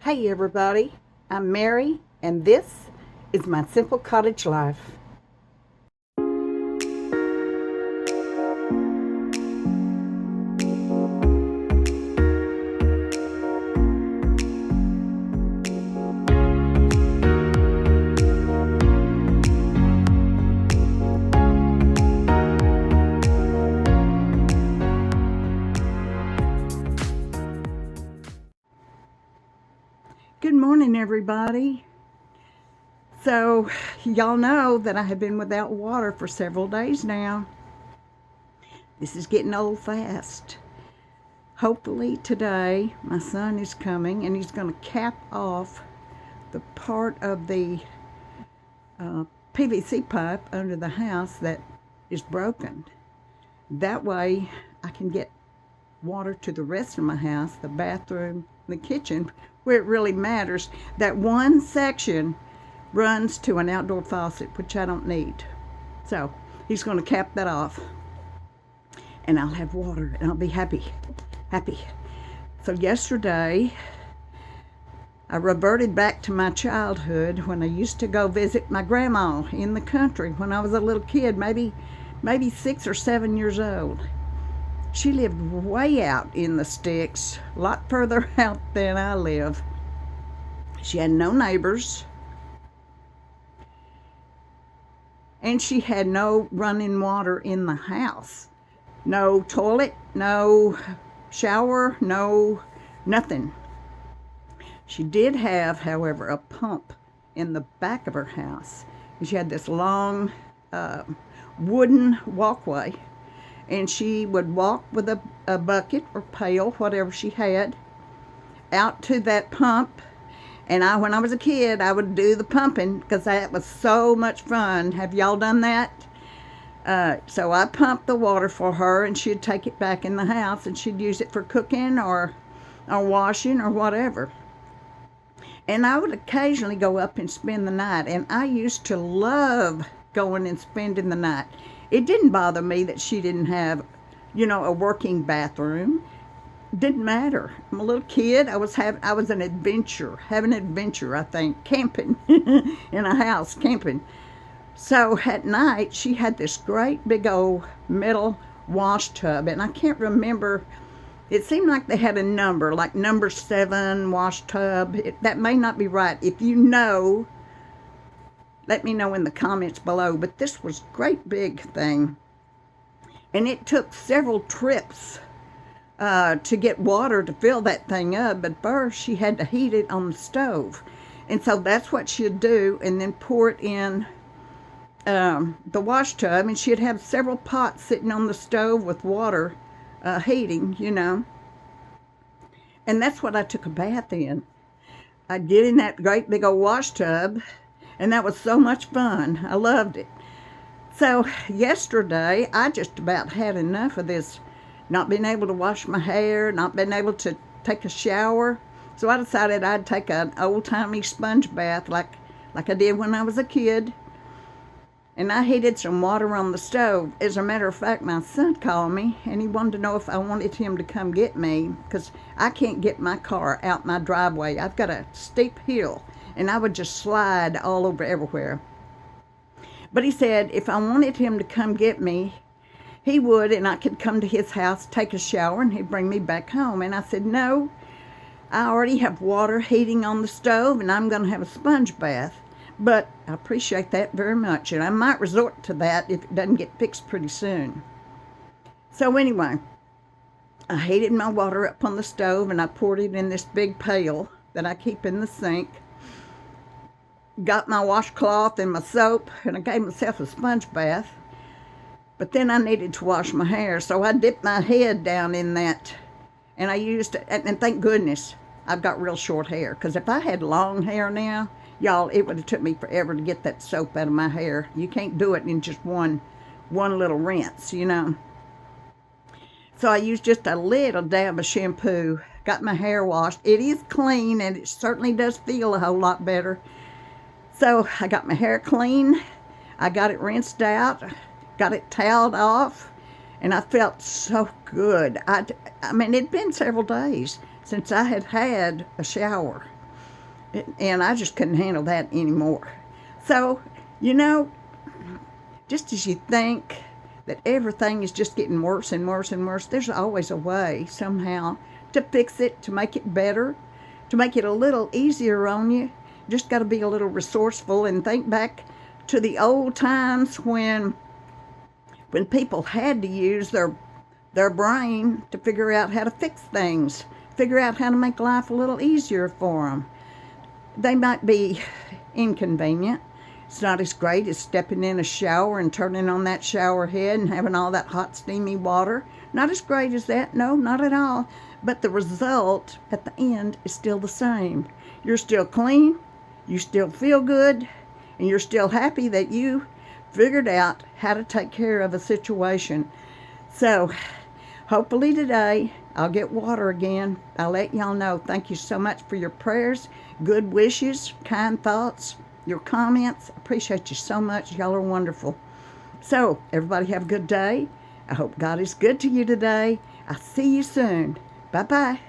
Hey everybody, I'm Mary, and this is my simple cottage life. Good morning, everybody. So, y'all know that I have been without water for several days now. This is getting old fast. Hopefully, today my son is coming and he's going to cap off the part of the PVC pipe under the house that is broken. That way, I can get water to the rest of my house, the bathroom, the kitchen, where it really matters. That one section runs to an outdoor faucet, which I don't need. So he's going to cap that off, and I'll have water, and I'll be happy. So yesterday, I reverted back to my childhood when I used to go visit my grandma in the country when I was a little kid, maybe 6 or 7 years old. She lived way out in the sticks, a lot further out than I live. She had no neighbors, and she had no running water in the house. No toilet, no shower, no nothing. She did have, however, a pump in the back of her house. She had this long wooden walkway, and she would walk with a bucket or pail, whatever she had, out to that pump. And when I was a kid, I would do the pumping because that was so much fun. Have y'all done that? So I pumped the water for her, and she'd take it back in the house, and she'd use it for cooking or washing or whatever. And I would occasionally go up and spend the night, and I used to love going and spending the night. It didn't bother me that she didn't have, a working bathroom. Didn't matter. I'm a little kid. I was having an adventure, I think, camping in a house, camping. So at night, she had this great big old metal wash tub, and I can't remember. It seemed like they had a number, like number 7 wash tub. That may not be right. If you know, let me know in the comments below. But this was a great big thing, and it took several trips to get water to fill that thing up. But first, she had to heat it on the stove, and so that's what she'd do, and then pour it in the wash tub, and she'd have several pots sitting on the stove with water heating, and that's what I took a bath in. I'd get in that great big old wash tub, and that was so much fun. I loved it. So yesterday, I just about had enough of this, not being able to wash my hair, not being able to take a shower. So I decided I'd take an old-timey sponge bath like I did when I was a kid. And I heated some water on the stove. As a matter of fact, my son called me, and he wanted to know if I wanted him to come get me, because I can't get my car out my driveway. I've got a steep hill, and I would just slide all over everywhere. But he said if I wanted him to come get me, he would, and I could come to his house, take a shower, and he'd bring me back home. And I said, no, I already have water heating on the stove, and I'm going to have a sponge bath. But I appreciate that very much, and I might resort to that if it doesn't get fixed pretty soon. So anyway, I heated my water up on the stove, and I poured it in this big pail that I keep in the sink. Got my washcloth and my soap, and I gave myself a sponge bath. But then I needed to wash my hair, so I dipped my head down in that, and I used it. And thank goodness I've got real short hair, because if I had long hair now, y'all, it would have took me forever to get that soap out of my hair. You can't do it in just one little rinse, So I used just a little dab of shampoo, got my hair washed. It is clean, and it certainly does feel a whole lot better. So I got my hair clean. I got it rinsed out, got it toweled off, and I felt so good. I mean, it'd been several days since I had had a shower. And I just couldn't handle that anymore. So, you know, just as you think that everything is just getting worse and worse and worse, there's always a way somehow to fix it, to make it better, to make it a little easier on you. Just got to be a little resourceful and think back to the old times when people had to use their brain to figure out how to fix things, figure out how to make life a little easier for them. They might be inconvenient. It's not as great as stepping in a shower and turning on that shower head and having all that hot, steamy water. Not as great as that, no, not at all. But the result at the end is still the same. You're still clean, you still feel good, and you're still happy that you figured out how to take care of a situation. So, hopefully today I'll get water again. I'll let y'all know. Thank you so much for your prayers, good wishes, kind thoughts, your comments. I appreciate you so much. Y'all are wonderful. So, everybody have a good day. I hope God is good to you today. I'll see you soon. Bye-bye.